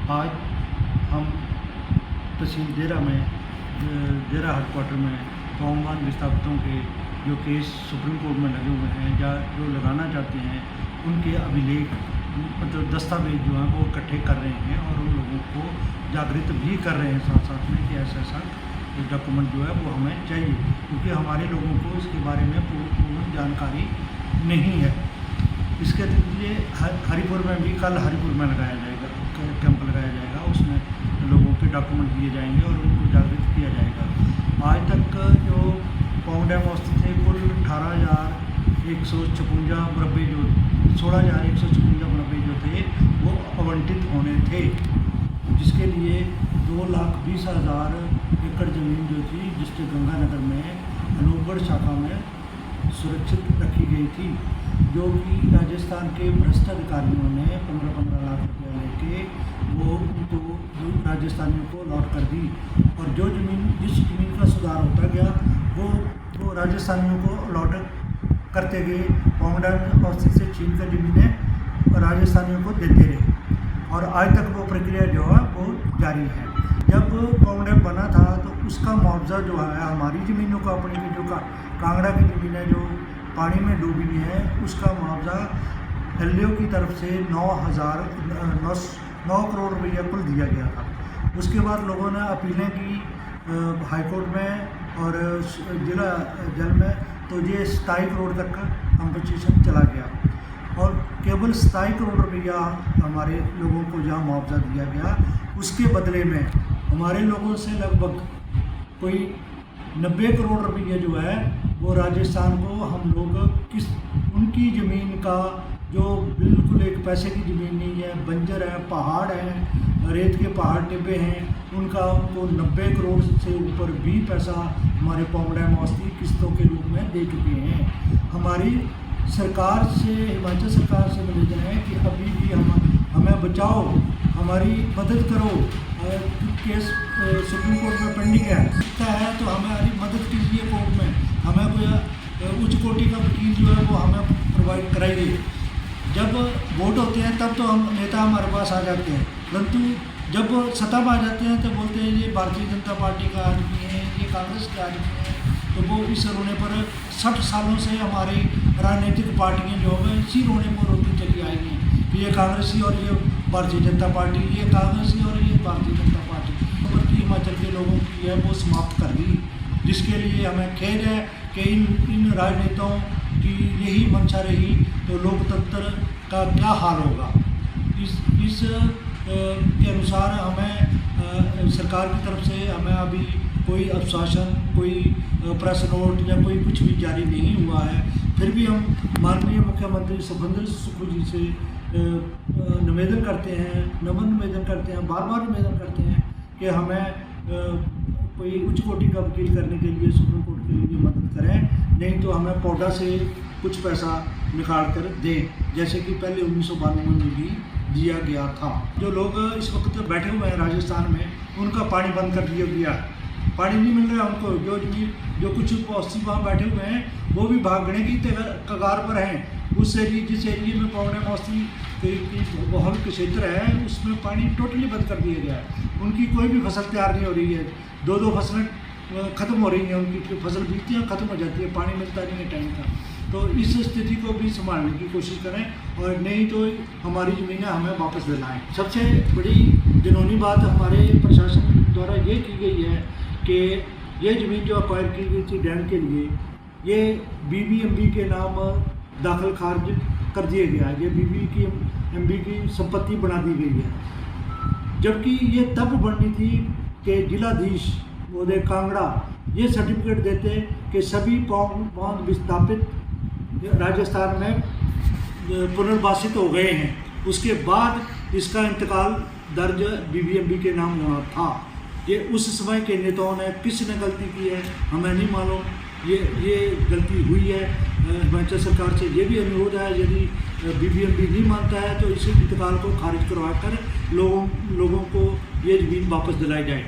आज हम तहसील देरा में देरा हेडक्वार्टर में पौंगबांध विस्थापितों के जो केस सुप्रीम कोर्ट में लगे हुए हैं या जो लगाना चाहते हैं उनके अभिलेख मतलब दस्तावेज जो हैं वो इकट्ठे कर रहे हैं और उन लोगों को जागृत भी कर रहे हैं साथ साथ में कि ऐसा ऐसा डॉक्यूमेंट जो है वो हमें चाहिए, क्योंकि हमारे लोगों को इसके बारे में पूर्ण जानकारी नहीं है। इसके लिए हरिपुर में भी कल हरिपुर में लगाया जाएगा कैंप लगाया जाएगा, उसमें लोगों के डॉक्यूमेंट दिए जाएंगे और उनको जागृत किया जाएगा। आज तक जो पौंग डैम स्थित थे कुल 18,156 मुरब्बे जो 16,156 मुरब्बे जो थे वो आवंटित होने थे, जिसके लिए 2,20,000 एकड़ ज़मीन जो थी डिस्ट्रिक्ट गंगानगर में अनूपगढ़ शाखा में सुरक्षित रखी गई थी, जो कि राजस्थान के भ्रष्ट अधिकारियों ने 15-15 लाख रुपया लेके वो उनको राजस्थानियों को लौट कर दी। और जो जिस ज़मीन का सुधार होता गया वो राजस्थानियों को लौट करते गए। पौंग डैम औस्ती से छीन कर ज़मीनें राजस्थानियों को देते रहे और आज तक वो प्रक्रिया जो है वो जारी है। जब पौंग डैम बना था तो उसका मुआवजा जो है हमारी ज़मीनों का अपनी की जो कांगड़ा की ज़मीन है जो पानी में डूबी है उसका मुआवजा एलडीओ की तरफ से 9 करोड़ रुपया कुल दिया गया था। उसके बाद लोगों ने अपीलें की हाईकोर्ट में और जिला जल में, तो ये 27 करोड़ तक का कंपनसेशन चला गया और केवल 27 करोड़ रुपया हमारे लोगों को जहाँ मुआवजा दिया गया, उसके बदले में हमारे लोगों से लगभग कोई 90 करोड़ रुपये जो है वो राजस्थान को हम लोग उनकी ज़मीन का जो बिल्कुल एक पैसे की ज़मीन नहीं है, बंजर है, पहाड़ हैं, रेत के पहाड़ टिब्बे हैं, उनको 90 करोड़ से ऊपर भी पैसा हमारे पौंग डैम औस्ती किस्तों के रूप में दे चुके हैं। हमारी सरकार से, हिमाचल सरकार से निवेदन है कि अभी भी हमें बचाओ, हमारी मदद करो। केस सुप्रीम कोर्ट में पेंडिंग है तो हमारी मदद कीजिए कोर्ट में, हमें कोई उच्च कोटि का वकील जो है वो हमें प्रोवाइड कराइए। जब वोट होते हैं तब तो हम नेता हमारे पास आ जाते हैं, परंतु जब सत्ता में आ जाते हैं तो बोलते हैं ये भारतीय जनता पार्टी का आदमी है, ये कांग्रेस का आदमी है। तो वो इस रोने पर 60 सालों से हमारी राजनीतिक पार्टियां जो है इसी रोने पर रोती चली आई हैं कि ये कांग्रेसी और ये भारतीय जनता पार्टी, ये कांग्रेसी और ये भारतीय जनता पार्टी बल्कि हिमाचल के लोगों की है वो समाप्त कर दी, जिसके लिए हमें खेद है कि इन राजनेताओं की यही मंशा रही तो लोकतंत्र का क्या हाल होगा। इस के अनुसार हमें सरकार की तरफ से हमें अभी कोई अनुशासन, कोई प्रेस नोट या कोई कुछ भी जारी नहीं हुआ है। फिर भी हम माननीय मुख्यमंत्री सुखविंदर सुक्खू जी से निवेदन करते हैं, बार बार निवेदन करते हैं कि हमें कोई उच्च कोटि का वकील करने के लिए सुप्रीम कोर्ट के लिए मदद करें, नहीं तो हमें पौधा से कुछ पैसा निकाल कर दें, जैसे कि पहले 1992 में भी दिया गया था। जो लोग इस वक्त बैठे हुए हैं राजस्थान में उनका पानी बंद कर दिया गया, पानी नहीं मिल रहा उनको। जो कुछ पड़ोसी वहाँ बैठे हुए हैं वो भी भागने की कगार पर हैं। उस एरिए जिस एरिए में पौंग डैम औस्ती की बहुत क्षेत्र है उसमें पानी टोटली बंद कर दिया गया है। उनकी कोई भी फसल तैयार नहीं हो रही है, 2 फसलें ख़त्म हो रही हैं, उनकी फसल बीतती है ख़त्म हो जाती है, पानी मिलता नहीं है टाइम का। तो इस स्थिति को भी संभालने की कोशिश करें और नहीं तो हमारी ज़मीनें हमें वापस दिलाएं। सबसे बड़ी जुनूनी बात हमारे प्रशासन द्वारा ये की गई है कि ये ज़मीन जो अक्वायर की गई थी डैम के लिए, ये BBMB के नाम दाखिल खारिज कर दिया गया है। ये BBMB की संपत्ति बना दी गई है, जबकि ये तब बननी थी कि जिलाधीश महोदय कांगड़ा ये सर्टिफिकेट देते कि सभी पौंग बांध विस्थापित राजस्थान में पुनर्वासित हो गए हैं, उसके बाद इसका इंतकाल दर्ज BBMB के नाम होना था। ये उस समय के नेताओं ने किसने गलती की है हमें नहीं मालूम, ये गलती हुई है। हिमाचल सरकार से ये भी अनुरोध है यदि BBMB नहीं मानता है तो इस इंतकाल को खारिज करवा कर लोगों को ये ज़मीन वापस दिलाई जाए।